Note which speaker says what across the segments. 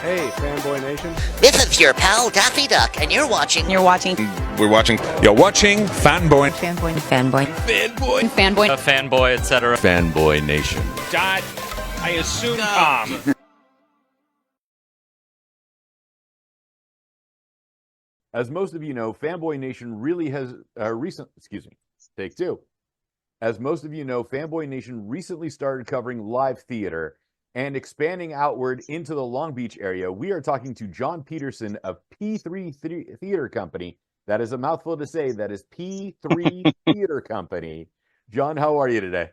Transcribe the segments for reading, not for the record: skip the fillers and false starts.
Speaker 1: Hey, Fanboy Nation.
Speaker 2: This is your pal Daffy Duck, and you're watching.
Speaker 3: We're watching
Speaker 4: Fanboy.
Speaker 3: Fanboy,
Speaker 5: fanboy, etc.
Speaker 4: Fanboy Nation.
Speaker 6: Dot, I assume Tom.
Speaker 1: As most of you know, Fanboy Nation really has take two. As most of you know, Fanboy Nation recently started covering live theater and expanding outward into the Long Beach area. We are talking to Jon Peterson of P3 Theater Company. That is a mouthful to say. That is P3 Theater Company. Jon, how are you today?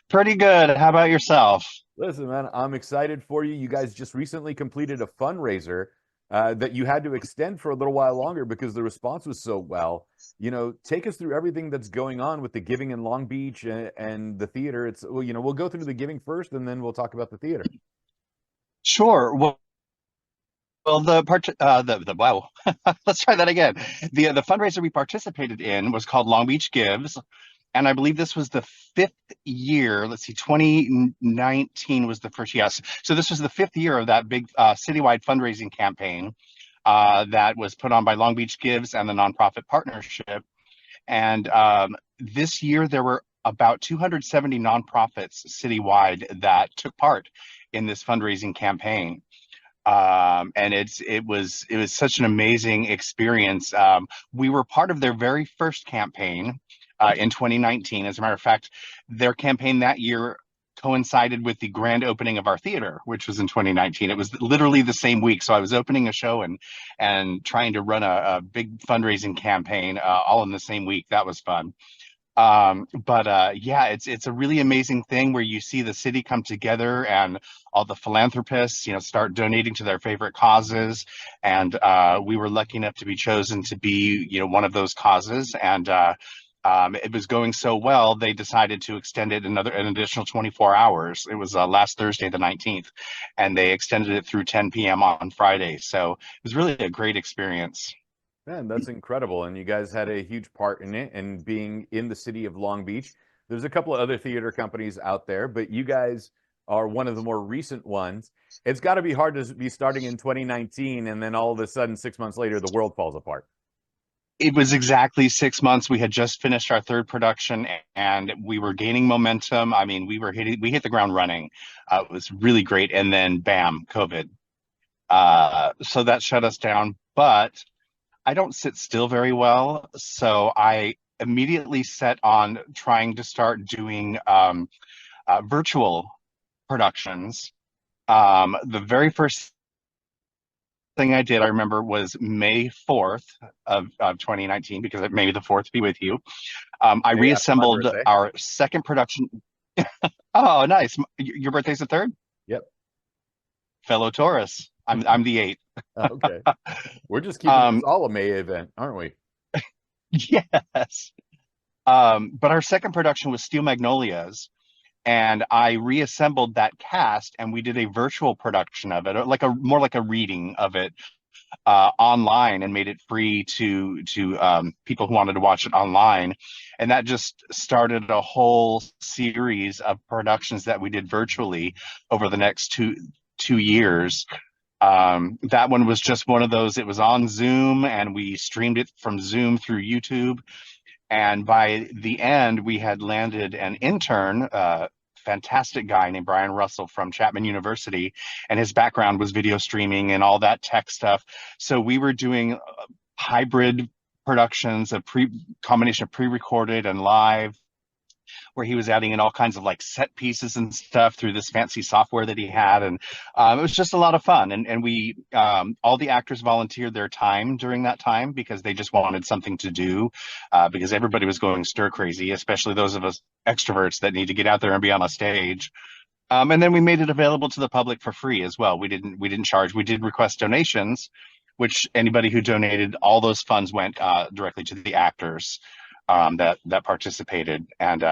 Speaker 7: Pretty good. How about yourself?
Speaker 1: Listen, man, I'm excited for you. You guys just recently completed a fundraiser that you had to extend for a little while longer because the response was so well. You know, take us through everything that's going on with the giving in Long Beach and the theater. We'll go through the giving first, and then we'll talk about the theater.
Speaker 7: Sure. Well, wow. Let's try that again. The fundraiser we participated in was called Long Beach Gives, and I believe this was the fifth year. Let's see, 2019 was the first. Yes. So this was the fifth year of that big citywide fundraising campaign that was put on by Long Beach Gives and the nonprofit partnership. And this year there were about 270 nonprofits citywide that took part in this fundraising campaign. And it was such an amazing experience. We were part of their very first campaign in 2019. As a matter of fact, their campaign that year coincided with the grand opening of our theater, which was in 2019. It was literally the same week. So I was opening a show and trying to run a big fundraising campaign all in the same week. That was fun. Yeah, it's a really amazing thing where you see the city come together and all the philanthropists, start donating to their favorite causes. And we were lucky enough to be chosen to be, one of those causes. And it was going so well, they decided to extend it an additional 24 hours. It was last Thursday, the 19th, and they extended it through 10 p.m. on Friday. So it was really a great experience.
Speaker 1: Man, that's incredible. And you guys had a huge part in it, and being in the city of Long Beach. There's a couple of other theater companies out there, but you guys are one of the more recent ones. It's got to be hard to be starting in 2019, and then all of a sudden, 6 months later, the world falls apart.
Speaker 7: It was exactly 6 months. We had just finished our third production and we were gaining momentum. I mean, we hit the ground running. It was really great. And then bam, COVID. So that shut us down, but I don't sit still very well. So I immediately set on trying to start doing virtual productions. The very first thing I did, I remember, was May 4th of 2019, because May the 4th be with you. I reassembled our second production. Oh, nice. Your birthday's the 3rd?
Speaker 1: Yep.
Speaker 7: Fellow Taurus. I'm the 8th.
Speaker 1: Okay. We're just keeping this all a May event, aren't we?
Speaker 7: Yes. But our second production was Steel Magnolias. And I reassembled that cast, and we did a virtual production of it, more like a reading of it online, and made it free to people who wanted to watch it online. And that just started a whole series of productions that we did virtually over the next two years. That one was just one of those. It was on Zoom, and we streamed it from Zoom through YouTube. And by the end, we had landed an intern, fantastic guy named Brian Russell from Chapman University, and his background was video streaming and all that tech stuff. So we were doing hybrid productions, combination of pre-recorded and live, where he was adding in all kinds of set pieces and stuff through this fancy software that he had. And it was just a lot of fun. And we, all the actors volunteered their time during that time because they just wanted something to do, because everybody was going stir crazy, especially those of us extroverts that need to get out there and be on a stage. And then we made it available to the public for free as well. We didn't charge. We did request donations, which anybody who donated, all those funds went directly to the actors that participated. And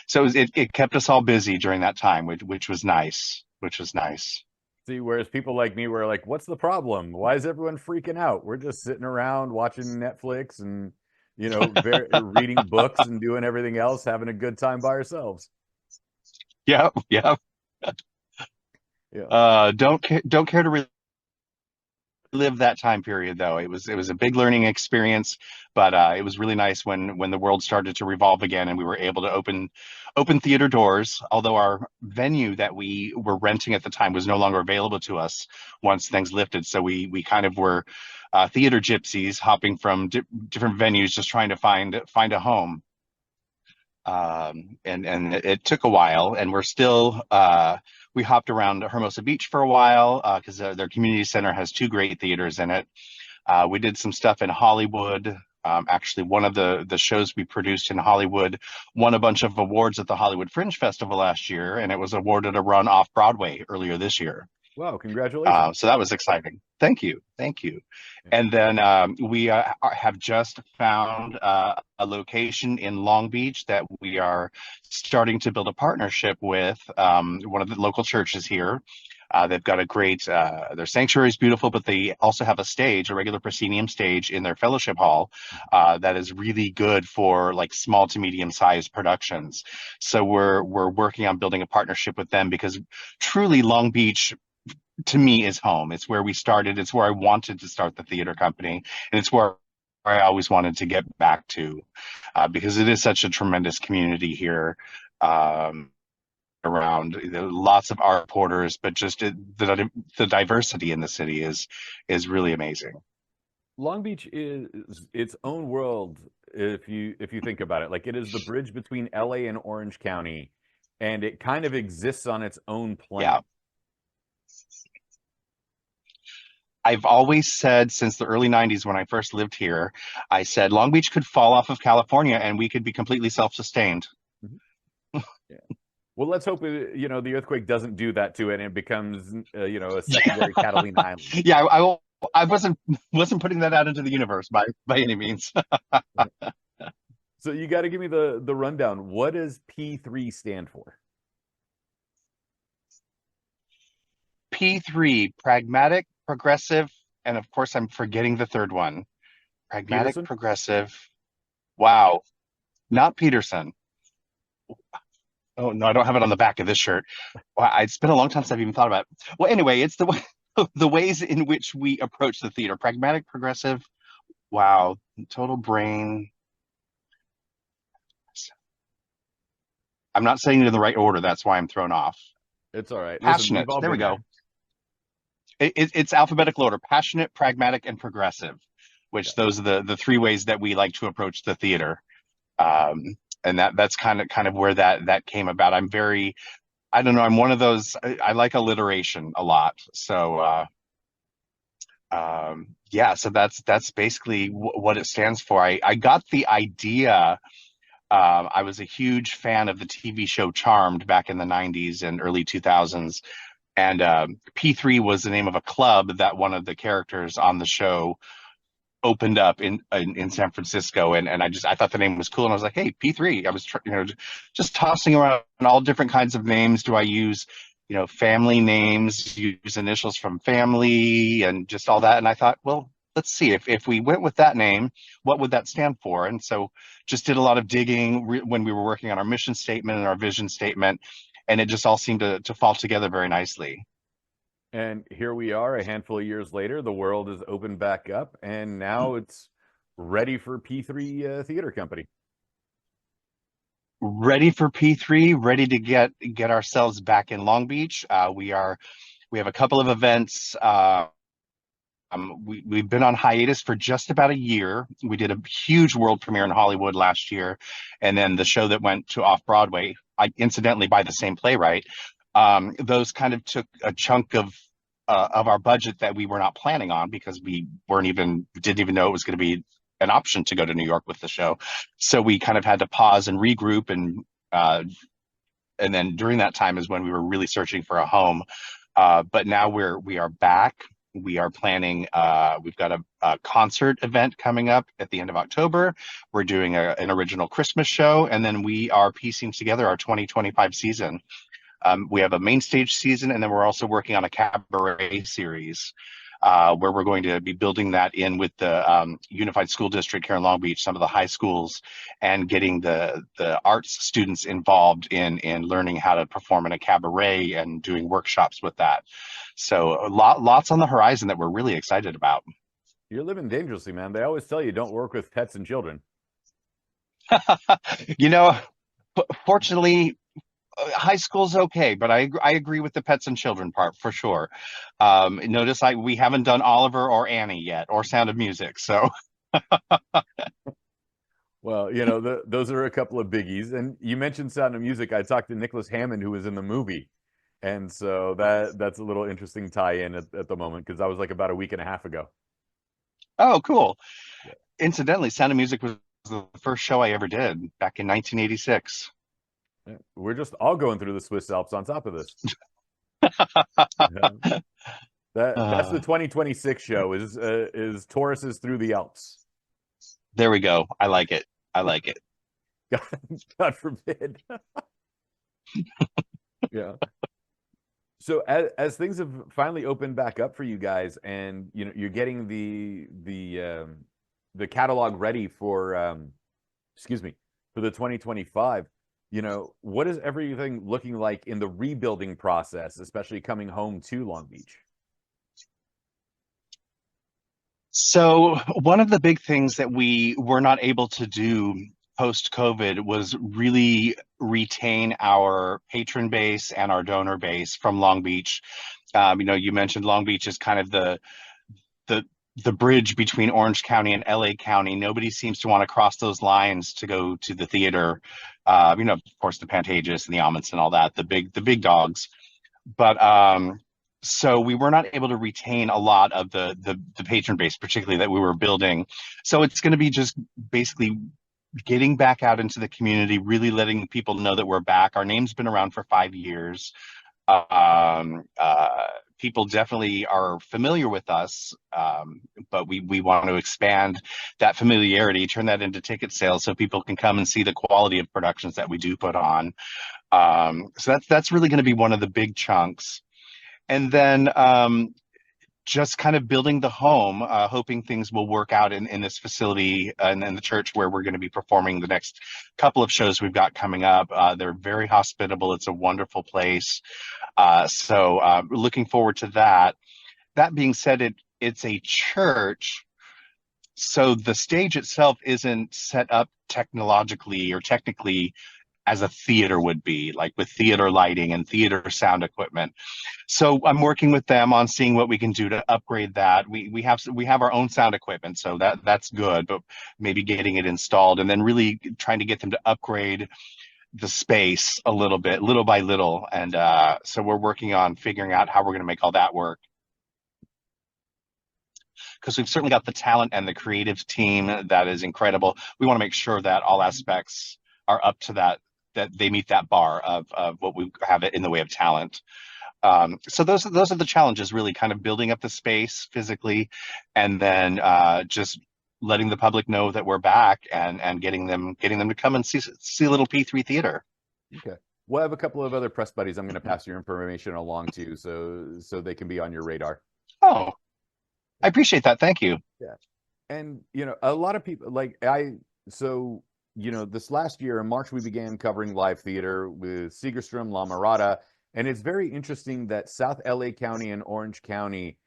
Speaker 7: so it kept us all busy during that time, which was nice.
Speaker 1: See, whereas people like me were like, what's the problem? Why is everyone freaking out? We're just sitting around watching Netflix and, reading books and doing everything else, having a good time by ourselves.
Speaker 7: Yeah. Don't care to lived that time period though. It was a big learning experience, but it was really nice when the world started to revolve again and we were able to open theater doors. Although our venue that we were renting at the time was no longer available to us once things lifted, so we kind of were theater gypsies hopping from different venues, just trying to find a home. And it took a while, and we're still we hopped around Hermosa Beach for a while because their community center has two great theaters in it. We did some stuff in Hollywood. Actually, one of the shows we produced in Hollywood won a bunch of awards at the Hollywood Fringe Festival last year, and it was awarded a run off Broadway earlier this year.
Speaker 1: Wow, congratulations.
Speaker 7: So that was exciting. Thank you. Thank you. And then we have just found a location in Long Beach that we are starting to build a partnership with one of the local churches here. They've got a great, their sanctuary is beautiful, but they also have a stage, a regular proscenium stage in their fellowship hall that is really good for like small to medium sized productions. So we're working on building a partnership with them because truly Long Beach to me is home. It's where we started. It's where I wanted to start the theater company, and it's where I always wanted to get back to because it is such a tremendous community here. Around lots of art porters, but just the diversity in the city is really amazing.
Speaker 1: Long Beach is its own world if you think about it. Like, it is the bridge between LA and Orange County, and it kind of exists on its own plane.
Speaker 7: Yeah. I've always said since the early 90s when I first lived here, I said Long Beach could fall off of California and we could be completely self-sustained.
Speaker 1: Yeah. Well, let's hope the earthquake doesn't do that to it and it becomes a secondary Catalina Island.
Speaker 7: Yeah, I wasn't putting that out into the universe by any means.
Speaker 1: So you got to give me the rundown. What does P3 stand for?
Speaker 7: P3, pragmatic, progressive, and of course I'm forgetting the third one. Pragmatic,
Speaker 1: Peterson?
Speaker 7: progressive. Wow. Not Peterson. Oh no, I don't have it on the back of this shirt. Wow, it's been a long time since I've even thought about it. Well, anyway, it's the ways in which we approach the theater. Pragmatic, progressive. Wow. Total brain. I'm not saying it in the right order. That's why I'm thrown off.
Speaker 1: It's all right.
Speaker 7: Passionate.
Speaker 1: Listen,
Speaker 7: there we go. It's alphabetical order: passionate, pragmatic, and progressive. Which those are the three ways that we like to approach the theater. And that's kind of where that came about. I don't know. I'm one of those. I like alliteration a lot. So yeah. So that's basically what it stands for. I got the idea. I was a huge fan of the TV show Charmed back in the 90s and early 2000s. And P3 was the name of a club that one of the characters on the show opened up in San Francisco. And I thought the name was cool. And I was like, hey, P3. I was just tossing around all different kinds of names. Do I use, family names, use initials from family and just all that? And I thought, well, let's see if we went with that name, what would that stand for? And so just did a lot of digging when we were working on our mission statement and our vision statement. And it just all seemed to fall together very nicely.
Speaker 1: And here we are a handful of years later. The world is opened back up, and now it's ready for P3 Theater Company.
Speaker 7: Ready for P3, ready to get ourselves back in Long Beach. We have a couple of events. We've been on hiatus for just about a year. We did a huge world premiere in Hollywood last year, and then the show that went to off-Broadway, incidentally by the same playwright. Those kind of took a chunk of our budget that we were not planning on because we didn't even know it was going to be an option to go to New York with the show. So we kind of had to pause and regroup, and then during that time is when we were really searching for a home. But now we are back. We are planning, we've got a concert event coming up at the end of October. We're doing an original Christmas show, and then we are piecing together our 2025 season. We have a main stage season, and then we're also working on a cabaret series. where we're going to be building that in with the Unified School District here in Long Beach, some of the high schools, and getting the arts students involved in learning how to perform in a cabaret and doing workshops with that. So lots on the horizon that we're really excited about.
Speaker 1: You're living dangerously, man. They always tell you don't work with pets and children.
Speaker 7: You know, fortunately, high school's okay, but I agree with the pets and children part for sure. Notice we haven't done Oliver or Annie yet, or Sound of Music. So,
Speaker 1: Well, you know, those are a couple of biggies. And you mentioned Sound of Music. I talked to Nicholas Hammond, who was in the movie. And so that's a little interesting tie-in at the moment, because that was like about a week and a half ago.
Speaker 7: oh, cool.
Speaker 1: Yeah.
Speaker 7: Incidentally, Sound of Music was the first show I ever did back in 1986.
Speaker 1: Yeah. We're just all going through the Swiss Alps on top of this. Yeah. That's the 2026 show is Tauruses through the Alps.
Speaker 7: There we go. I like it. I like it.
Speaker 1: God forbid. Yeah. So as things have finally opened back up for you guys, and you know you're getting the catalog ready for for the 2025. You know, what is everything looking like in the rebuilding process, especially coming home to Long Beach?
Speaker 7: So one of the big things that we were not able to do post-COVID was really retain our patron base and our donor base from Long Beach. You know, you mentioned Long Beach is kind of the bridge between Orange County and LA County. Nobody seems to want to cross those lines to go to the theater. You know, of course, the Pantages and the Amundsen and all that, the big dogs. But so we were not able to retain a lot of the patron base, particularly that we were building. So it's going to be just basically getting back out into the community, really letting people know that we're back. Our name's been around for 5 years. People definitely are familiar with us, but we want to expand that familiarity, turn that into ticket sales so people can come and see the quality of productions that we do put on. So that's really going to be one of the big chunks. And then just kind of building the home, hoping things will work out in this facility and in the church where we're going to be performing the next couple of shows we've got coming up. They're very hospitable. It's a wonderful place. So looking forward to that. That being said, it's a church, so the stage itself isn't set up technologically or technically as a theater would be, like with theater lighting and theater sound equipment. So I'm working with them on seeing what we can do to upgrade that. We have our own sound equipment, so that's good, but maybe getting it installed and then really trying to get them to upgrade the space a little bit, little by little. And so we're working on figuring out how we're going to make all that work. Because we've certainly got the talent and the creative team that is incredible. We want to make sure that all aspects are up to that they meet that bar of what we have in the way of talent. So those are the challenges, really, kind of building up the space physically, and then just letting the public know that we're back and getting them to come and see little P3 theater.
Speaker 1: Okay. We'll have a couple of other press buddies I'm going to pass your information along to, so they can be on your radar.
Speaker 7: Oh, I appreciate that. Thank you.
Speaker 1: Yeah. And you know, a lot of people you know, this last year in March, we began covering live theater with Segerstrom, La Mirada, and it's very interesting that South LA County and Orange County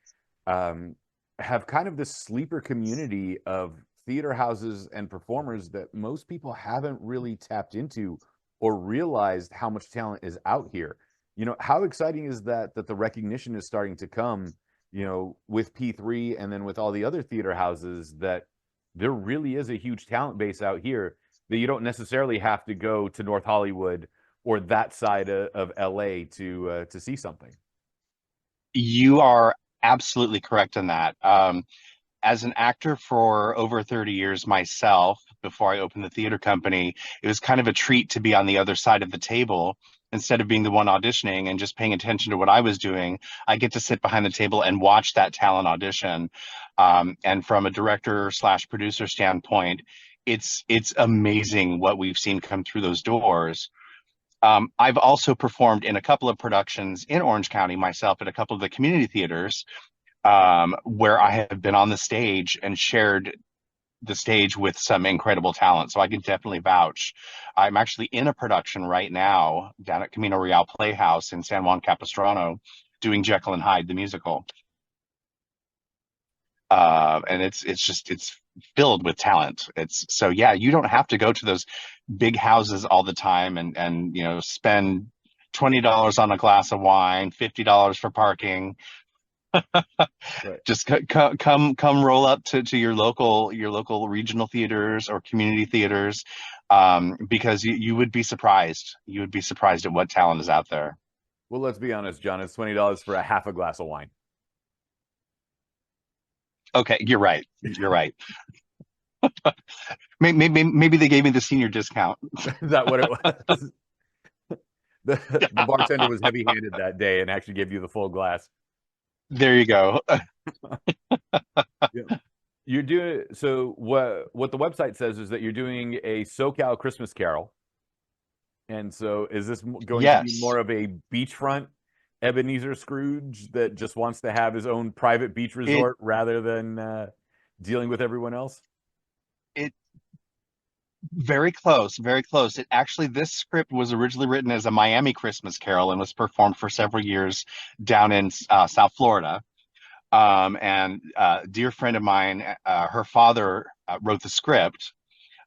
Speaker 1: have kind of this sleeper community of theater houses and performers that most people haven't really tapped into or realized how much talent is out here. You know, how exciting is that the recognition is starting to come, you know, with P3 and then with all the other theater houses, that there really is a huge talent base out here, that you don't necessarily have to go to North Hollywood or that side of LA to see something.
Speaker 7: You are absolutely correct in that. As an actor for over 30 years myself, before I opened the theater company, it was kind of a treat to be on the other side of the table. Instead of being the one auditioning and just paying attention to what I was doing, I get to sit behind the table and watch that talent audition. And from a director/producer standpoint, it's amazing what we've seen come through those doors. I've also performed in a couple of productions in Orange County myself at a couple of the community theaters, where I have been on the stage and shared the stage with some incredible talent. So I can definitely vouch. I'm actually in a production right now down at Camino Real Playhouse in San Juan Capistrano doing Jekyll and Hyde, the musical. And it's filled with talent. It's so yeah, you don't have to go to those big houses all the time and spend $20 on a glass of wine, $50 for parking.
Speaker 1: Right.
Speaker 7: Just come roll up to your local regional theaters or community theaters, because you would be surprised. You would be surprised at what talent is out there.
Speaker 1: Well, let's be honest, John. It's $20 for a half a glass of wine.
Speaker 7: Okay, you're right. You're right. Maybe they gave me the senior discount.
Speaker 1: Is that what it was? The bartender was heavy-handed that day and actually gave you the full glass.
Speaker 7: There you go.
Speaker 1: Yeah. You're doing so. What the website says is that you're doing a SoCal Christmas Carol, and so is this going to be
Speaker 7: Yes.
Speaker 1: more of a beachfront Ebenezer Scrooge that just wants to have his own private beach resort rather than dealing with everyone else?
Speaker 7: It Very close, very close. It actually, this script was originally written as a Miami Christmas Carol and was performed for several years down in South Florida. And a dear friend of mine, her father wrote the script,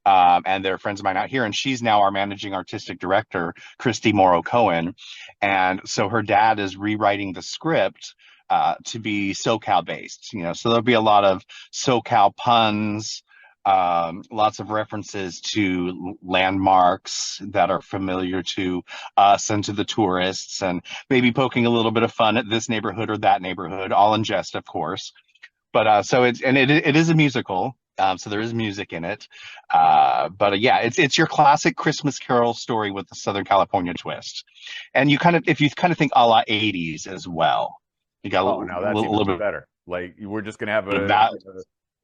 Speaker 7: and they're friends of mine out here, and she's now our managing artistic director, Christy Morrow Cohen. And so her dad is rewriting the script to be SoCal based, so there'll be a lot of SoCal puns, lots of references to landmarks that are familiar to us and to the tourists, and maybe poking a little bit of fun at this neighborhood or that neighborhood, all in jest, of course. But so it is a musical. So there is music in it. But yeah, it's your classic Christmas Carol story with the Southern California twist. And if you kind of think a la 80s as well, you got
Speaker 1: Oh, no, that's
Speaker 7: little
Speaker 1: even
Speaker 7: bit
Speaker 1: better. Like we're just gonna have
Speaker 7: of
Speaker 1: a
Speaker 7: that,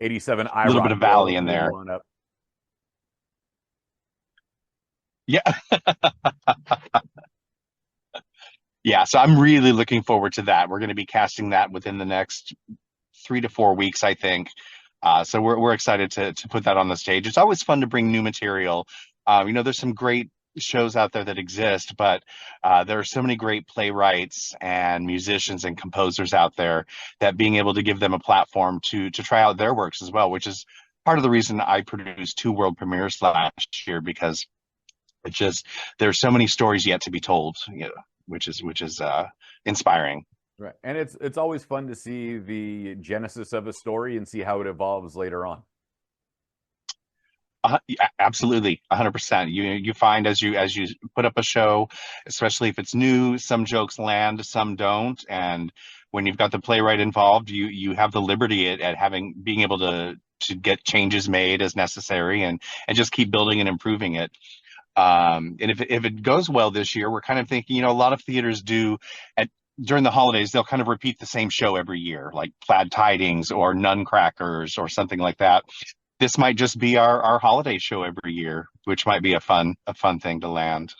Speaker 1: 87
Speaker 7: a little bit of Valley in there.
Speaker 1: on up.
Speaker 7: Yeah. Yeah, so I'm really looking forward to that. We're going to be casting that within the next 3 to 4 weeks, I think. So we're excited to put that on the stage. It's always fun to bring new material. There's some great shows out there that exist, but there are so many great playwrights and musicians and composers out there that being able to give them a platform to try out their works as well, which is part of the reason I produced 2 world premieres last year, because there's so many stories yet to be told, which is inspiring.
Speaker 1: Right. And it's always fun to see the genesis of a story and see how it evolves later on.
Speaker 7: Yeah, absolutely, 100%. You find as you put up a show, especially if it's new, some jokes land, some don't, and when you've got the playwright involved, you have the liberty at being able to get changes made as necessary, and just keep building and improving it. And if it goes well this year, we're kind of thinking, a lot of theaters do during the holidays, they'll kind of repeat the same show every year, like Plaid Tidings or Nuncrackers or something like that. This might just be our holiday show every year, which might be a fun thing to land.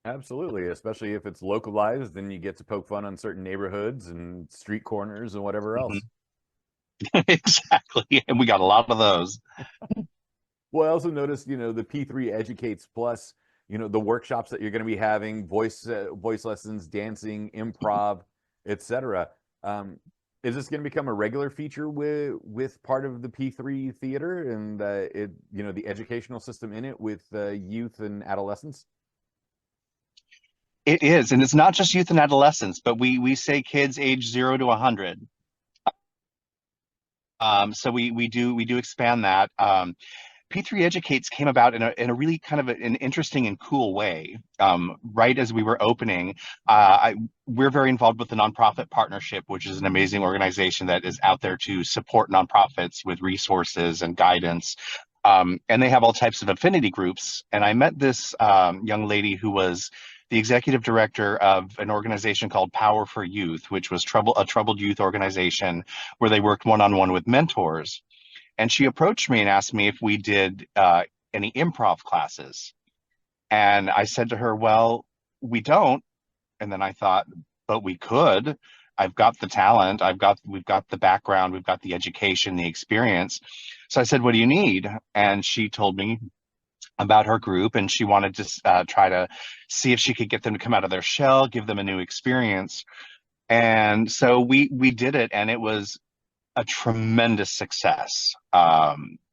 Speaker 1: Absolutely, especially if it's localized, then you get to poke fun on certain neighborhoods and street corners and whatever else.
Speaker 7: Exactly, and we got a lot of those.
Speaker 1: Well, I also noticed, the P3 Educates Plus, the workshops that you're going to be having, voice lessons, dancing, improv, etc. Is this going to become a regular feature with part of the P3 theater and the educational system in it with youth and adolescents?
Speaker 7: It is, and it's not just youth and adolescents, but we say kids age 0 to 100. So we do expand that. P3 Educates came about in a really kind of an interesting and cool way. Right as we were opening, we're very involved with the Nonprofit Partnership, which is an amazing organization that is out there to support nonprofits with resources and guidance. And they have all types of affinity groups. And I met this young lady who was the executive director of an organization called Power for Youth, which was a troubled youth organization where they worked one-on-one with mentors. And she approached me and asked me if we did any improv classes. And I said to her, well, we don't. And then I thought, but we could. I've got the talent, we've got the background, we've got the education, the experience. So I said, what do you need? And she told me about her group, and she wanted to try to see if she could get them to come out of their shell, give them a new experience. And so we did it, and it was a tremendous success.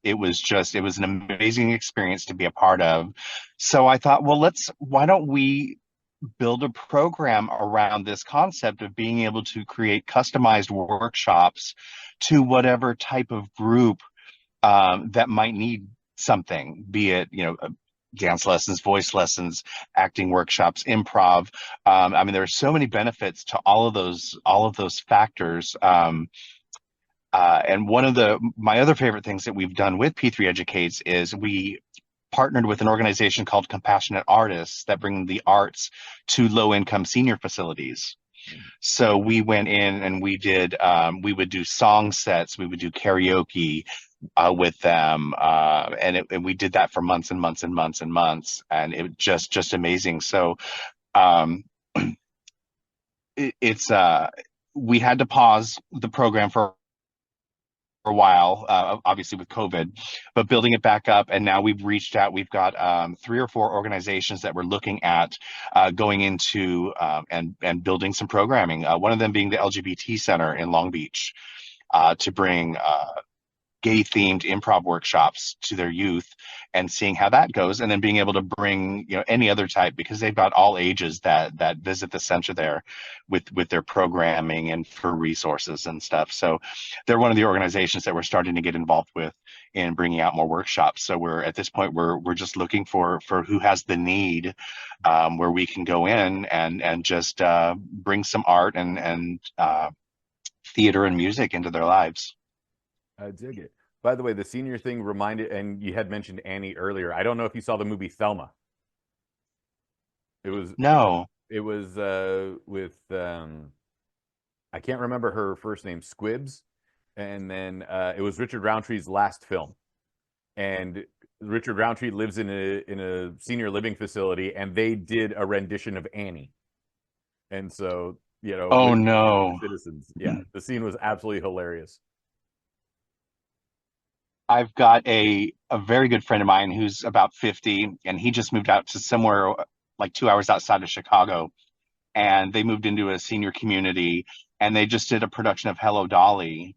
Speaker 7: It was an amazing experience to be a part of. So I thought, well, why don't we build a program around this concept of being able to create customized workshops to whatever type of group that might need something, be it, dance lessons, voice lessons, acting workshops, improv. I mean, there are so many benefits to all of those factors. And one of my other favorite things that we've done with P3 Educates is we partnered with an organization called Compassionate Artists that bring the arts to low-income senior facilities. So we went in and we would do song sets, we would do karaoke with them, and we did that for months and months and months and months, and it was just amazing. So we had to pause the program for a while, obviously with COVID, but building it back up. And now we've reached out. We've got 3 or 4 organizations that we're looking at going into and building some programming. One of them being the LGBT Center in Long Beach, to bring gay-themed improv workshops to their youth and seeing how that goes, and then being able to bring any other type, because they've got all ages that visit the center there with their programming and for resources and stuff. So they're one of the organizations that we're starting to get involved with in bringing out more workshops. So we're at this point we're just looking for who has the need, where we can go in and just bring some art and theater and music into their lives.
Speaker 1: I dig it. By the way, the senior thing reminded, and you had mentioned Annie earlier. I don't know if you saw the movie Thelma.
Speaker 7: No.
Speaker 1: It was with I can't remember her first name, Squibbs, and then it was Richard Roundtree's last film. And Richard Roundtree lives in a senior living facility, and they did a rendition of Annie. And so,
Speaker 7: Oh no.
Speaker 1: citizens, yeah, the scene was absolutely hilarious.
Speaker 7: I've got a very good friend of mine who's about 50, and he just moved out to somewhere like 2 hours outside of Chicago, and they moved into a senior community, and they just did a production of Hello Dolly,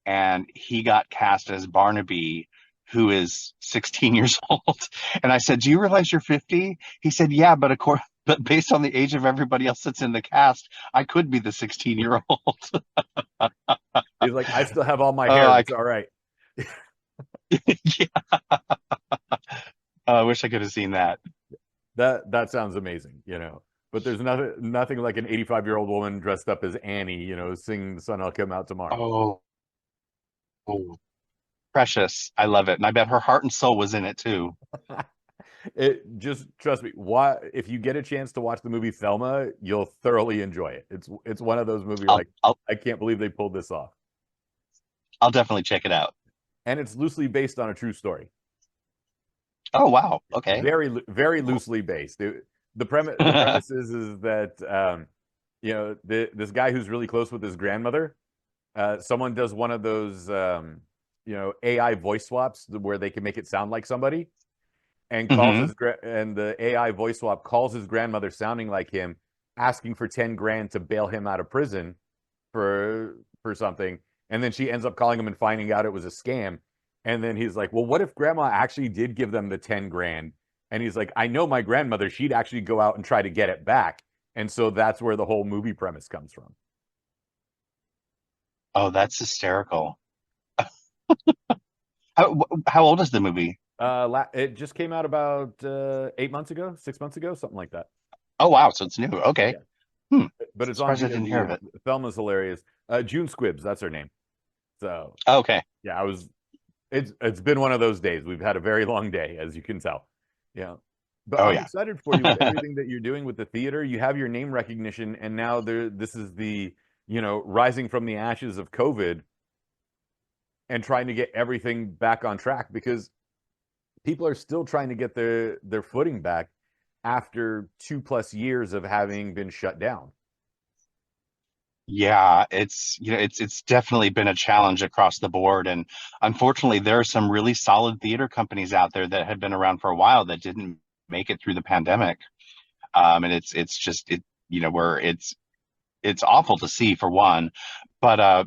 Speaker 7: and he got cast as Barnaby, who is 16 years old. And I said, "Do you realize you're 50?" He said, "Yeah, but based on the age of everybody else that's in the cast, I could be the 16-year-old."
Speaker 1: He's like, "I still have all my hair. It's all right."
Speaker 7: Yeah. I wish I could have seen that.
Speaker 1: That sounds amazing, But there's nothing like an 85-year-old woman dressed up as Annie, singing "The Sun Will Come Out Tomorrow."
Speaker 7: Oh, precious. I love it. And I bet her heart and soul was in it too.
Speaker 1: Just trust me. If you get a chance to watch the movie Thelma, you'll thoroughly enjoy it. It's one of those movies I can't believe they pulled this off.
Speaker 7: I'll definitely check it out.
Speaker 1: And it's loosely based on a true story.
Speaker 7: Oh wow! Okay.
Speaker 1: Very, very loosely based. The premise is that this guy who's really close with his grandmother, someone does one of those AI voice swaps where they can make it sound like somebody, and calls and the AI voice swap calls his grandmother sounding like him, asking for 10 grand to bail him out of prison for something. And then she ends up calling him and finding out it was a scam. And then he's like, "Well, what if grandma actually did give them the 10 grand?" And he's like, "I know my grandmother, she'd actually go out and try to get it back." And so that's where the whole movie premise comes from.
Speaker 7: Oh, that's hysterical. How old is the movie?
Speaker 1: It just came out about 8 months ago, 6 months ago, something like that.
Speaker 7: Oh wow, so it's new. Okay.
Speaker 1: Yeah. But it's on.
Speaker 7: I didn't hear of it.
Speaker 1: Thelma's hilarious. June Squibbs, that's her name. So
Speaker 7: okay.
Speaker 1: Yeah, it's been one of those days. We've had a very long day, as you can tell. Yeah. But I'm excited for you with everything that you're doing with the theater. You have your name recognition, and now this is the, rising from the ashes of COVID and trying to get everything back on track, because people are still trying to get their footing back after 2+ years of having been shut down.
Speaker 7: Yeah, it's definitely been a challenge across the board, and unfortunately, there are some really solid theater companies out there that had been around for a while that didn't make it through the pandemic. And it's just where it's awful to see for one, but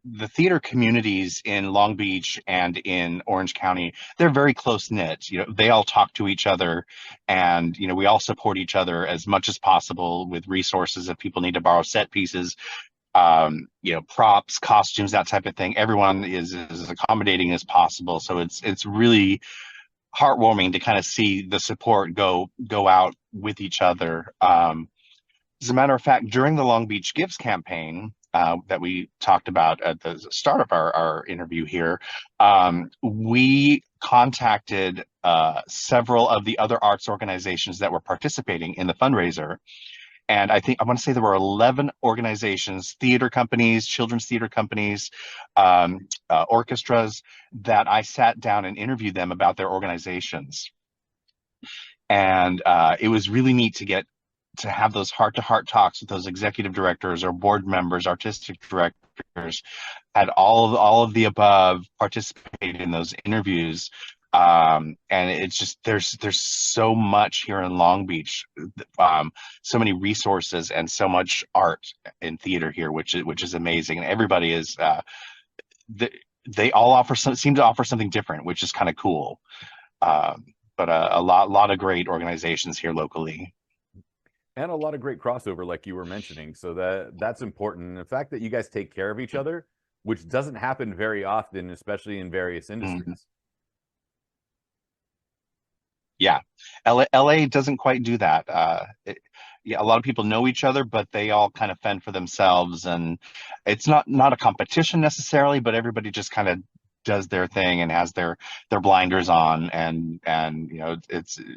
Speaker 7: the theater communities in Long Beach and in Orange County, they're very close knit. They all talk to each other, and we all support each other as much as possible with resources if people need to borrow set pieces, props, costumes, that type of thing. Everyone is as accommodating as possible. So it's really heartwarming to kind of see the support go out with each other. As a matter of fact, during the Long Beach Gives campaign that we talked about at the start of our interview here, we contacted several of the other arts organizations that were participating in the fundraiser. And I want to say there were 11 organizations, theater companies, children's theater companies, orchestras, that I sat down and interviewed them about their organizations. And it was really neat to have those heart-to-heart talks with those executive directors or board members, artistic directors, had all of the above participated in those interviews. And it's just there's so much here in Long Beach, so many resources and so much art in theater here, which is amazing. And everybody is they all seem to offer something different, which is kind of cool. But a lot of great organizations here locally.
Speaker 1: And a lot of great crossover, like you were mentioning. So that's important. And the fact that you guys take care of each other, which doesn't happen very often, especially in various industries.
Speaker 7: Yeah, LA doesn't quite do that. Yeah, a lot of people know each other, but they all kind of fend for themselves, and it's not a competition necessarily, but everybody just kind of does their thing and has their blinders on, and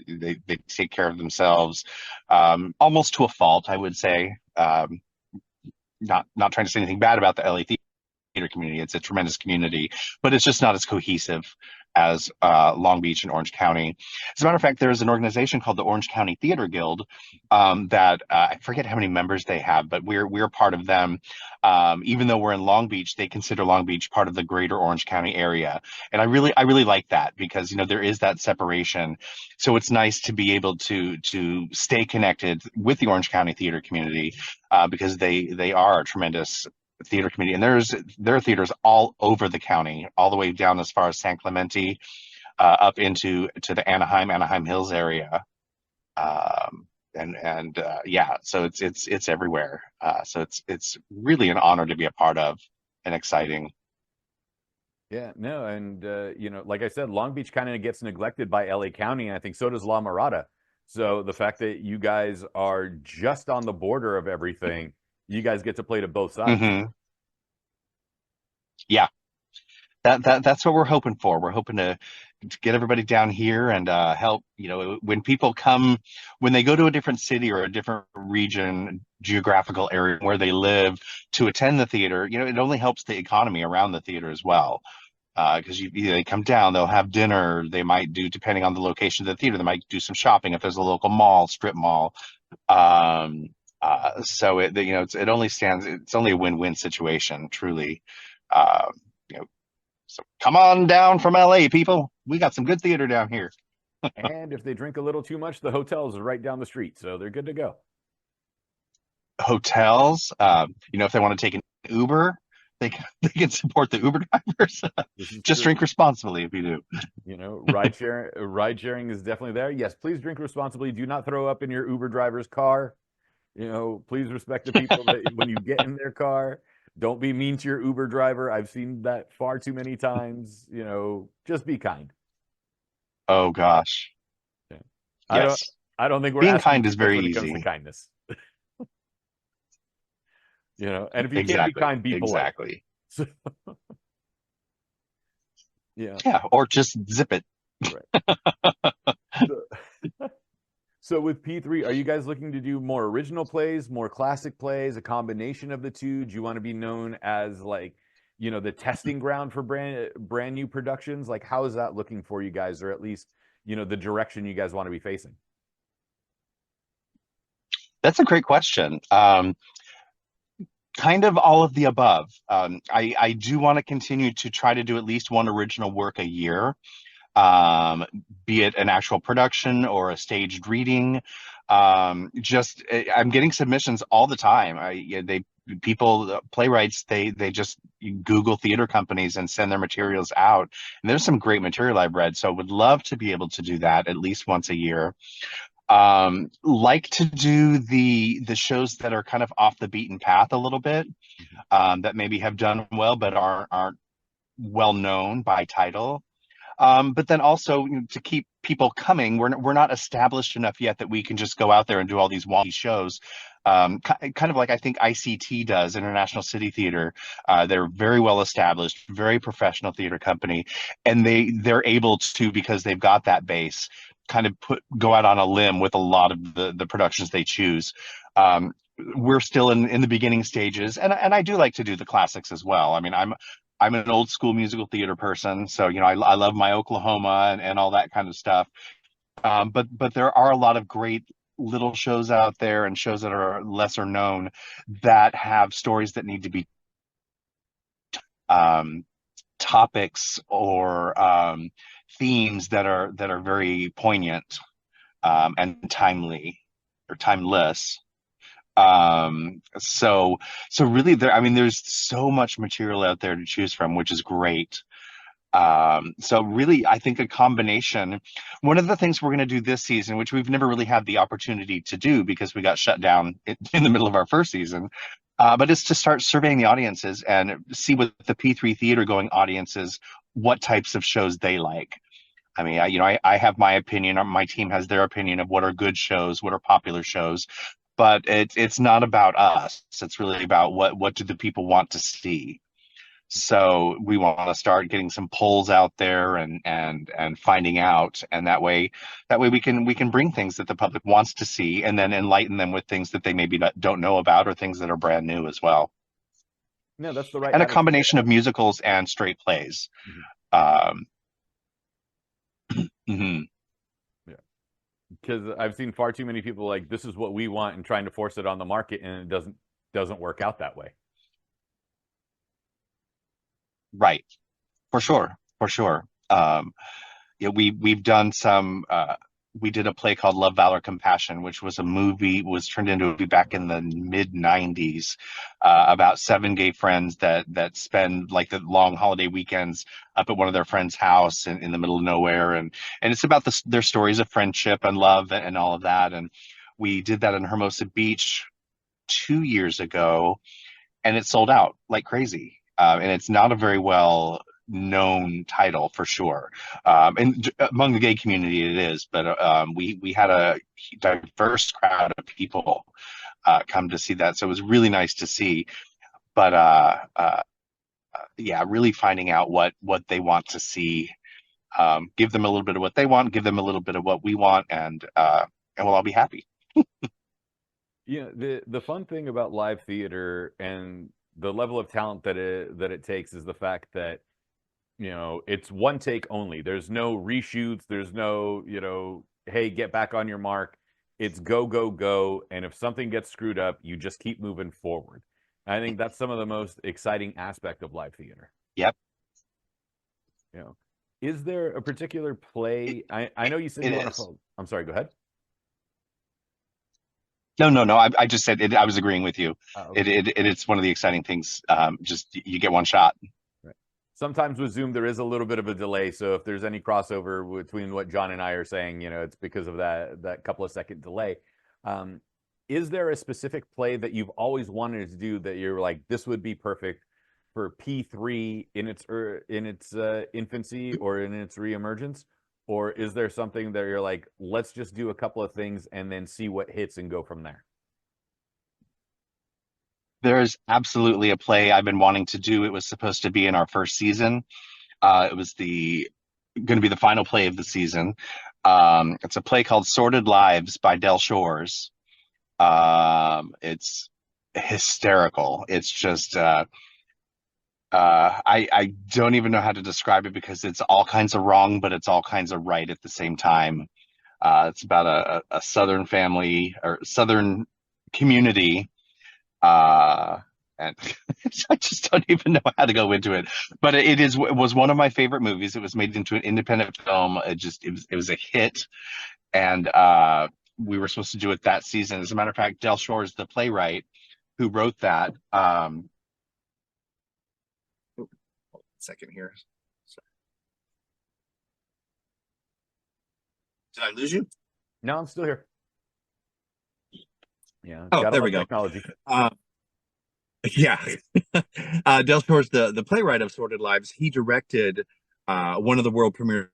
Speaker 7: they take care of themselves, almost to a fault, I would say. Not trying to say anything bad about the LA theater community. It's a tremendous community, but it's just not as cohesive as Long Beach and Orange County. As a matter of fact, there's an organization called the Orange County Theater Guild that I forget how many members they have, but we're part of them. Even though we're in Long Beach, they consider Long Beach part of the greater Orange County area, and I really like that, because there is that separation. So it's nice to be able to stay connected with the Orange County theater community, because they are a tremendous theater community, and there are theaters all over the county, all the way down as far as San Clemente, up to the Anaheim Hills area, yeah, so it's everywhere. So it's really an honor to be a part of, and exciting.
Speaker 1: Yeah, no, and like I said, Long Beach kind of gets neglected by LA County, and I think so does La Mirada. So the fact that you guys are just on the border of everything, you guys get to play to both sides.
Speaker 7: Mm-hmm. Yeah, that's what we're hoping for. We're hoping to get everybody down here and help. When people come, when they go to a different city or a different region, geographical area where they live to attend the theater, it only helps the economy around the theater as well. Because they come down, they'll have dinner. They might do, depending on the location of the theater, they might do some shopping if there's a local mall, strip mall. So it only stands. It's only a win-win situation, truly. So come on down from LA, people. We got some good theater down here.
Speaker 1: And if they drink a little too much, the hotels are right down the street, so they're good to go.
Speaker 7: Hotels, if they want to take an Uber, they can support the Uber drivers. Just drink responsibly if you do.
Speaker 1: Ride sharing is definitely there. Yes, please drink responsibly. Do not throw up in your Uber driver's car. Please respect the people that when you get in their car. Don't be mean to your Uber driver. I've seen that far too many times. Just be kind.
Speaker 7: Oh gosh.
Speaker 1: Yeah.
Speaker 7: Yes.
Speaker 1: I don't think we're
Speaker 7: being
Speaker 1: asking
Speaker 7: kind is very
Speaker 1: when it
Speaker 7: easy.
Speaker 1: comes to kindness. And if you can't be kind, be polite.
Speaker 7: Exactly.
Speaker 1: Yeah.
Speaker 7: Yeah, or just zip it.
Speaker 1: Right. So with P3, are you guys looking to do more original plays, more classic plays, a combination of the two? Do you want to be known as the testing ground for brand new productions? Like, how is that looking for you guys, or at least, the direction you guys want to be facing?
Speaker 7: That's a great question. Kind of all of the above. I do want to continue to try to do at least one original work a year, be it an actual production or a staged reading. I'm getting submissions all the time. Playwrights, they just Google theater companies and send their materials out. And there's some great material I've read, so I would love to be able to do that at least once a year. Like to do the shows that are kind of off the beaten path a little bit, that maybe have done well but aren't well known by title. But then also, to keep people coming, we're not established enough yet that we can just go out there and do all these wonky shows. Kind of like I think ICT does, International City Theater. They're very well established, very professional theater company, and they're able to, because they've got that base, kind of go out on a limb with a lot of the productions they choose. We're still in the beginning stages, and I do like to do the classics as well. I mean, I'm an old school musical theater person, so I love my Oklahoma and all that kind of stuff. But there are a lot of great little shows out there, and shows that are lesser known, that have stories that need to be topics or themes that are very poignant, and timely or timeless. So really, there's so much material out there to choose from, which is great. So really, I think a combination. One of the things we're going to do this season, which we've never really had the opportunity to do because we got shut down in the middle of our first season, but it's to start surveying the audiences and see what the P3 theater going audiences, what types of shows they like. I mean, I have my opinion, or my team has their opinion of what are good shows, what are popular shows, but it's not about us. It's really about what do the people want to see. So we want to start getting some polls out there and finding out, and that way we can bring things that the public wants to see, and then enlighten them with things that they maybe don't know about, or things that are brand new as well.
Speaker 1: No, that's the right.
Speaker 7: And a combination of musicals and straight plays.
Speaker 1: Yeah, because I've seen far too many people like, this is what we want, and trying to force it on the market, and it doesn't work out that way.
Speaker 7: Right, for sure. We've done some. We did a play called Love, Valor, Compassion, which was turned into a movie back in the mid '90s, about 7 gay friends that spend like the long holiday weekends up at one of their friends' house in the middle of nowhere, and it's about their stories of friendship and love and all of that. And we did that in Hermosa Beach 2 years ago, and it sold out like crazy. And it's not a very well known title, for sure. And among the gay community it is, but we had a diverse crowd of people come to see that, so it was really nice to see. But yeah, really finding out what they want to see, give them a little bit of what they want, give them a little bit of what we want, and we'll all be happy.
Speaker 1: The fun thing about live theater and the level of talent that it takes is the fact that it's one take only. There's no reshoots. There's no hey, get back on your mark. It's go, go, go. And if something gets screwed up, you just keep moving forward. I think that's some of the most exciting aspect of live theater.
Speaker 7: Yep.
Speaker 1: Is there a particular play? I know you said you want to. I'm sorry. Go ahead.
Speaker 7: No. I just said it. I was agreeing with you.
Speaker 1: Okay.
Speaker 7: It's one of the exciting things. Just you get one shot.
Speaker 1: Right. Sometimes with Zoom there is a little bit of a delay, so if there's any crossover between what John and I are saying, it's because of that couple of second delay. Is there a specific play that you've always wanted to do that you're like, this would be perfect for P3 in its infancy or in its reemergence? Or is there something that you're like, let's just do a couple of things and then see what hits and go from there?
Speaker 7: There's absolutely a play I've been wanting to do. It was supposed to be in our first season. It was going to be the final play of the season. It's a play called Sordid Lives by Del Shores. It's hysterical. It's just I don't even know how to describe it, because it's all kinds of wrong, but it's all kinds of right at the same time. It's about a Southern family, or Southern community. And I just don't even know how to go into it. But it was one of my favorite movies. It was made into an independent film. It was a hit, and we were supposed to do it that season. As a matter of fact, Del Shore is the playwright who wrote that. Second here. Sorry. Did I lose you?
Speaker 1: No, I'm still here. Yeah.
Speaker 3: Oh, there we go.
Speaker 1: Technology.
Speaker 3: Yeah. Del Shore's the playwright of Sordid Lives. He directed one of the world premieres.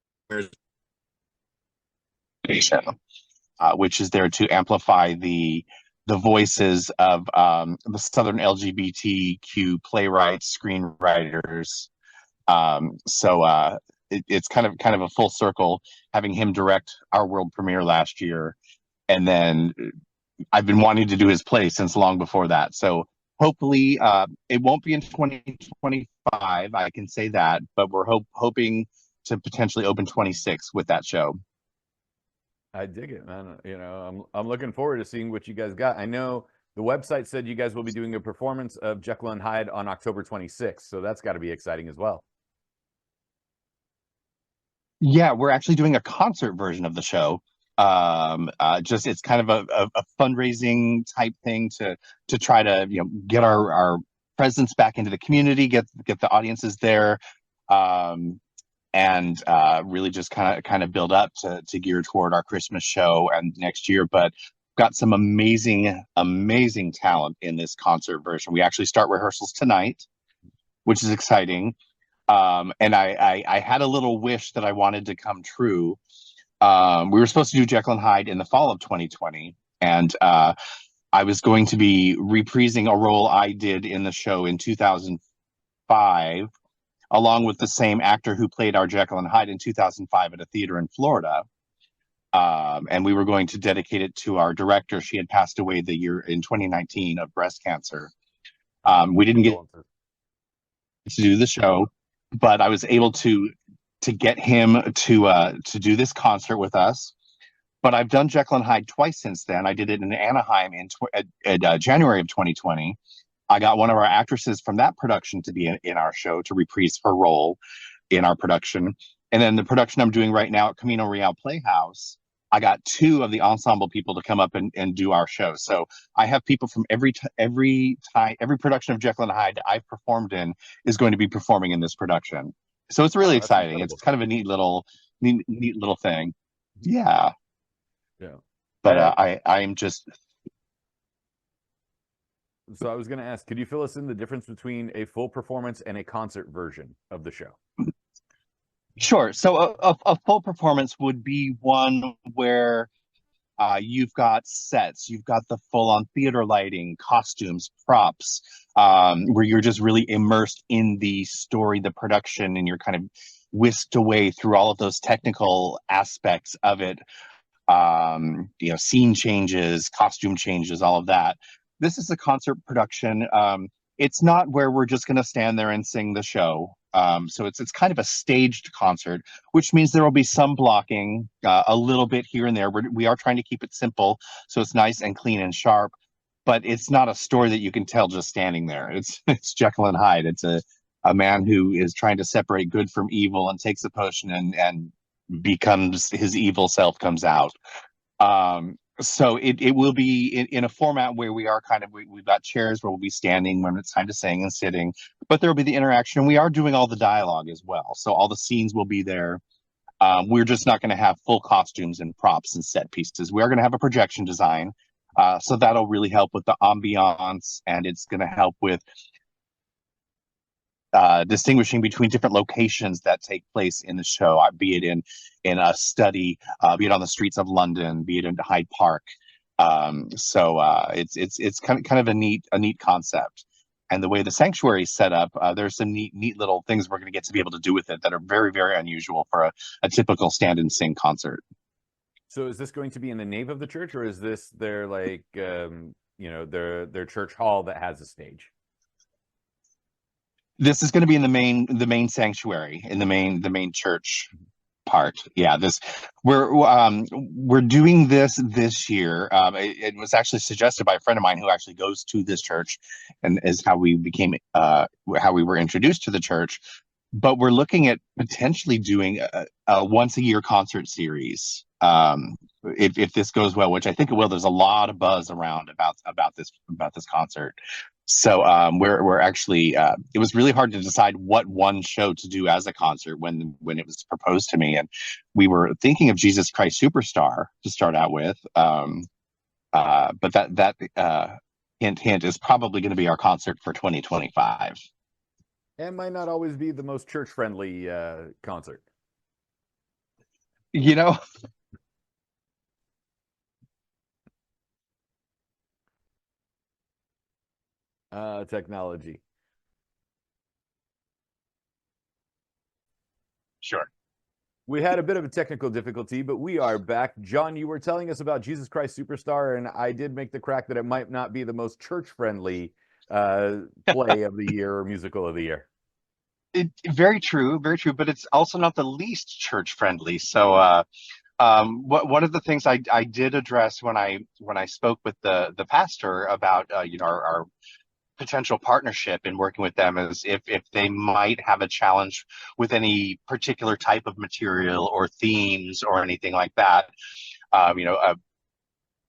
Speaker 7: Which is there to amplify the voices of the Southern LGBTQ playwrights, screenwriters. It's kind of a full circle having him direct our world premiere last year, and then I've been wanting to do his play since long before that. So hopefully, it won't be in 2025. I can say that, but we're hoping to potentially open 26 with that show.
Speaker 1: I dig it, man. I'm looking forward to seeing what you guys got. I know the website said you guys will be doing a performance of Jekyll and Hyde on October 26th, so that's got to be exciting as well.
Speaker 7: Yeah, we're actually doing a concert version of the show. It's kind of a fundraising type thing to try to get our presence back into the community, get the audiences there, and really just kind of build up to gear toward our Christmas show and next year. But got some amazing talent in this concert version. We actually start rehearsals tonight, which is exciting. And I had a little wish that I wanted to come true. We were supposed to do Jekyll and Hyde in the fall of 2020, and I was going to be reprising a role I did in the show in 2005, along with the same actor who played our Jekyll and Hyde in 2005 at a theater in Florida. And we were going to dedicate it to our director. She had passed away the year in 2019 of breast cancer. We didn't get to do the show, but I was able to get him to do this concert with us. But I've done Jekyll and Hyde twice since then. I did it in Anaheim in January of 2020. I got one of our actresses from that production to be in our show to reprise her role in our production. And then the production I'm doing right now at Camino Real Playhouse, I got two of the ensemble people to come up and do our show. So I have people from every production of Jekyll and Hyde I've performed in is going to be performing in this production. So it's really exciting. Incredible. It's kind of a neat little thing. Yeah.
Speaker 1: Yeah.
Speaker 7: But I'm just.
Speaker 1: So I was going to ask, could you fill us in the difference between a full performance and a concert version of the show?
Speaker 7: Sure. So a full performance would be one where you've got sets, you've got the full-on theater lighting, costumes, props, where you're just really immersed in the story, the production, and you're kind of whisked away through all of those technical aspects of it. Scene changes, costume changes, all of that. This is a concert production. It's not where we're just going to stand there and sing the show. So it's kind of a staged concert, which means there will be some blocking, a little bit here and there. We are trying to keep it simple, so it's nice and clean and sharp. But it's not a story that you can tell just standing there. It's Jekyll and Hyde. It's a man who is trying to separate good from evil and takes a potion and becomes his evil self comes out. So it will be in a format where we are we've got chairs where we'll be standing when it's time to sing and sitting, but there will be the interaction. We are doing all the dialogue as well. So all the scenes will be there. We're just not going to have full costumes and props and set pieces. We are going to have a projection design. So that'll really help with the ambiance, and it's going to help with distinguishing between different locations that take place in the show, be it in a study, be it on the streets of London, be it in Hyde Park. It's kind of a neat concept. And the way the sanctuary is set up, there's some neat little things we're going to get to be able to do with it that are very, very unusual for a typical stand and sing concert.
Speaker 1: So is this going to be in the nave of the church, or is this their their church hall that has a stage?
Speaker 7: This is going to be in the main sanctuary, in the main church. part. Yeah, we're doing this year. It was actually suggested by a friend of mine who actually goes to this church, and is how we became how we were introduced to the church. But we're looking at potentially doing a once a year concert series. If this goes well, which I think it will. There's a lot of buzz around about this concert. So we're actually it was really hard to decide what one show to do as a concert when it was proposed to me, and we were thinking of Jesus Christ Superstar to start out with. But that hint is probably going to be our concert for 2025.
Speaker 1: And might not always be the most church friendly concert.
Speaker 7: You know,
Speaker 1: Technology.
Speaker 7: sure.
Speaker 1: We had a bit of a technical difficulty, but we are back. John, you were telling us about Jesus Christ Superstar, and I did make the crack that it might not be the most church-friendly play of the year or musical of the year.
Speaker 7: Very true, very true. But it's also not the least church friendly. So, one of the things I did address when I spoke with the pastor about our potential partnership in working with them is if they might have a challenge with any particular type of material or themes or anything like that.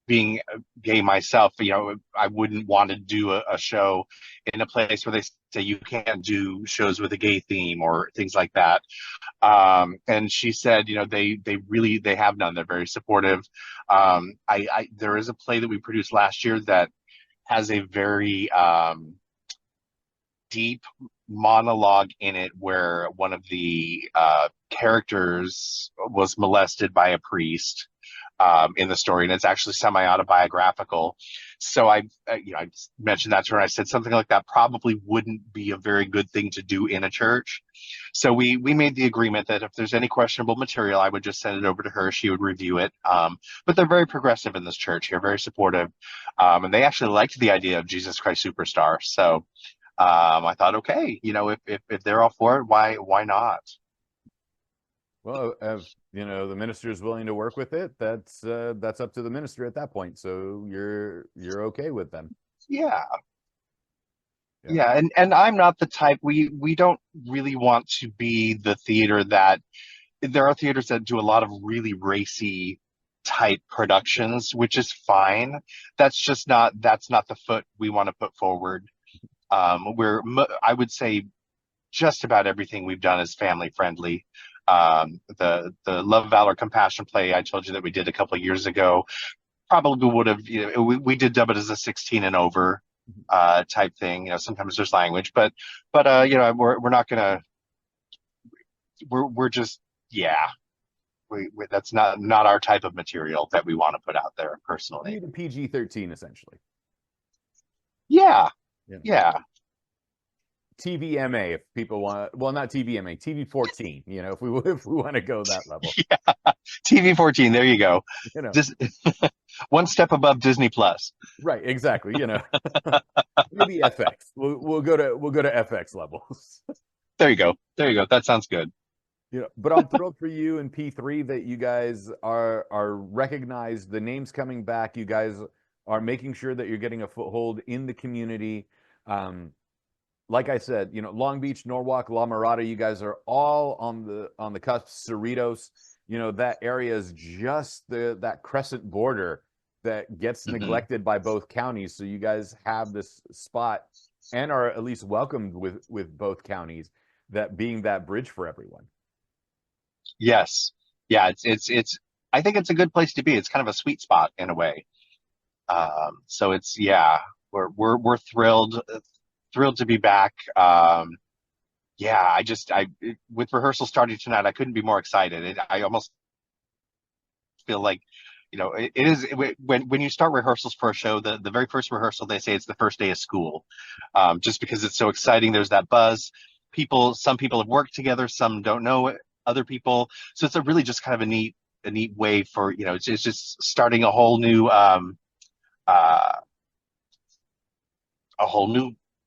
Speaker 7: Being gay myself, I wouldn't want to do a show in a place where they say you can't do shows with a gay theme or things like that. And she said, they have none. They're very supportive. There is a play that we produced last year that has a very deep monologue in it where one of the characters was molested by a priest in the story, and it's actually semi-autobiographical. So I mentioned that to her. I said something like that probably wouldn't be a very good thing to do in a church. So we made the agreement that if there's any questionable material, I would just send it over to her. She would review it. But they're very progressive in this church here, very supportive, and they actually liked the idea of Jesus Christ Superstar. So I thought, okay, if they're all for it, why not?
Speaker 1: Well, if the minister is willing to work with it, that's up to the minister at that point. So you're okay with them.
Speaker 7: Yeah. Yeah, and I'm not the type. We don't really want to be the theater that there are theaters that do a lot of really racy type productions, which is fine. That's not the foot we want to put forward. I would say just about everything we've done is family friendly. The Love, Valor, Compassion play I told you that we did a couple of years ago probably would have, we did dub it as a 16 and over type thing. Sometimes there's language, but we're not gonna, we're just, yeah, that's not our type of material that we want to put out there personally.
Speaker 1: The PG-13 essentially.
Speaker 7: Yeah.
Speaker 1: TVMA, if people want, well, not TVMA, TV-14, if we want to go that level.
Speaker 7: Yeah, TV-14, there you go. Just one step above Disney Plus.
Speaker 1: Right, exactly. Maybe FX. We'll go to FX levels.
Speaker 7: There you go. That sounds good.
Speaker 1: But I'm thrilled for you and P3 that you guys are recognized. The name's coming back. You guys are making sure that you're getting a foothold in the community. Like I said, Long Beach, Norwalk, La Mirada, you guys are all on the cusp. Cerritos, that area is just that crescent border that gets neglected by both counties. So you guys have this spot and are at least welcomed with both counties, that being that bridge for everyone.
Speaker 7: Yes. Yeah, it's I think it's a good place to be. It's kind of a sweet spot in a way. So it's, yeah, we're thrilled to be back. Yeah, with rehearsal starting tonight, I couldn't be more excited. I almost feel like, it is when you start rehearsals for a show, the very first rehearsal, they say it's the first day of school, just because it's so exciting. There's that buzz. Some people have worked together, some don't know other people. So it's really just kind of a neat way for, it's just starting a whole new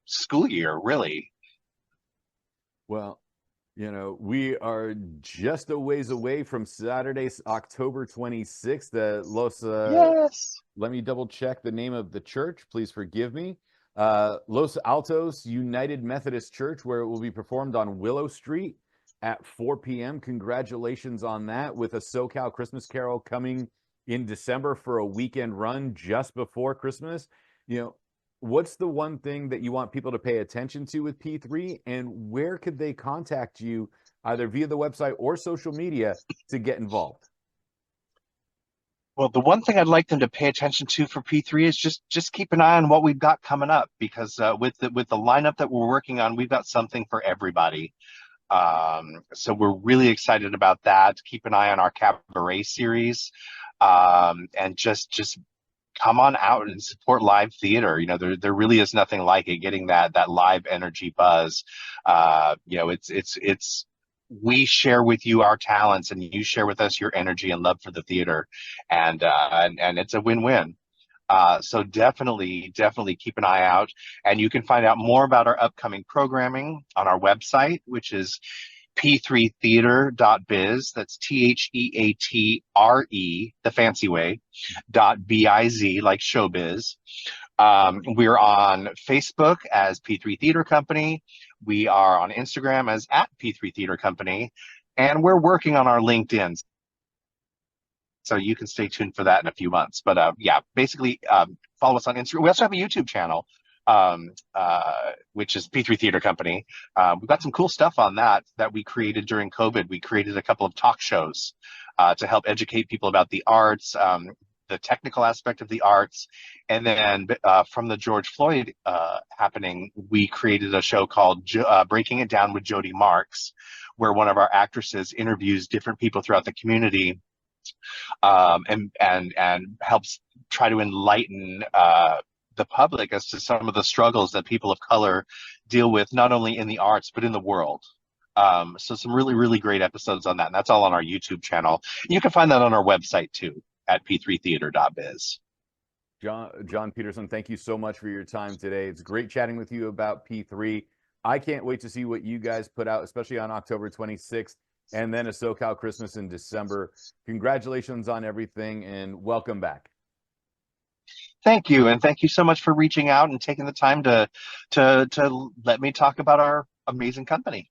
Speaker 7: school year, really.
Speaker 1: Well, You know, we are just a ways away from Saturday, October 26th at
Speaker 7: Yes.
Speaker 1: let me double check the name of the church. Please forgive me. Los Altos United Methodist Church, where it will be performed on Willow Street at 4 p.m. Congratulations on that, with a SoCal Christmas Carol coming in December for a weekend run just before Christmas. You know, what's the one thing that you want people to pay attention to with P3, and where could they contact you either via the website or social media to get involved?
Speaker 7: Well, the one thing I'd like them to pay attention to for P3 is just keep an eye on what we've got coming up, because with the lineup that we're working on, we've got something for everybody. So we're really excited about that. Keep an eye on our cabaret series, and just come on out and support live theater. You know, there really is nothing like it, getting that live energy buzz. You know, it's we share with you our talents, and you share with us your energy and love for the theater, and it's a win-win. So definitely keep an eye out, and you can find out more about our upcoming programming on our website, which is p3theater.biz. That's THEATRE, the fancy way, .biz, like showbiz. We're on Facebook as P3 Theater Company. We are on Instagram as @P3 Theater Company, and we're working on our LinkedIn. So you can stay tuned for that in a few months. But yeah, basically follow us on Instagram. We also have a YouTube channel, which is P3 Theater Company. We've got some cool stuff on that we created during COVID. We created a couple of talk shows to help educate people about the arts, the technical aspect of the arts. And then from the George Floyd happening, we created a show called Breaking It Down with Jody Marks, where one of our actresses interviews different people throughout the community, and helps try to enlighten the public as to some of the struggles that people of color deal with, not only in the arts, but in the world. So some really great episodes on that. And that's all on our YouTube channel. You can find that on our website too, at p3theater.biz.
Speaker 1: Jon Peterson, thank you so much for your time today. It's great chatting with you about P3. I can't wait to see what you guys put out, especially on October 26th, and then a SoCal Christmas in December. Congratulations on everything, and welcome back.
Speaker 7: Thank you, and thank you so much for reaching out and taking the time to let me talk about our amazing company.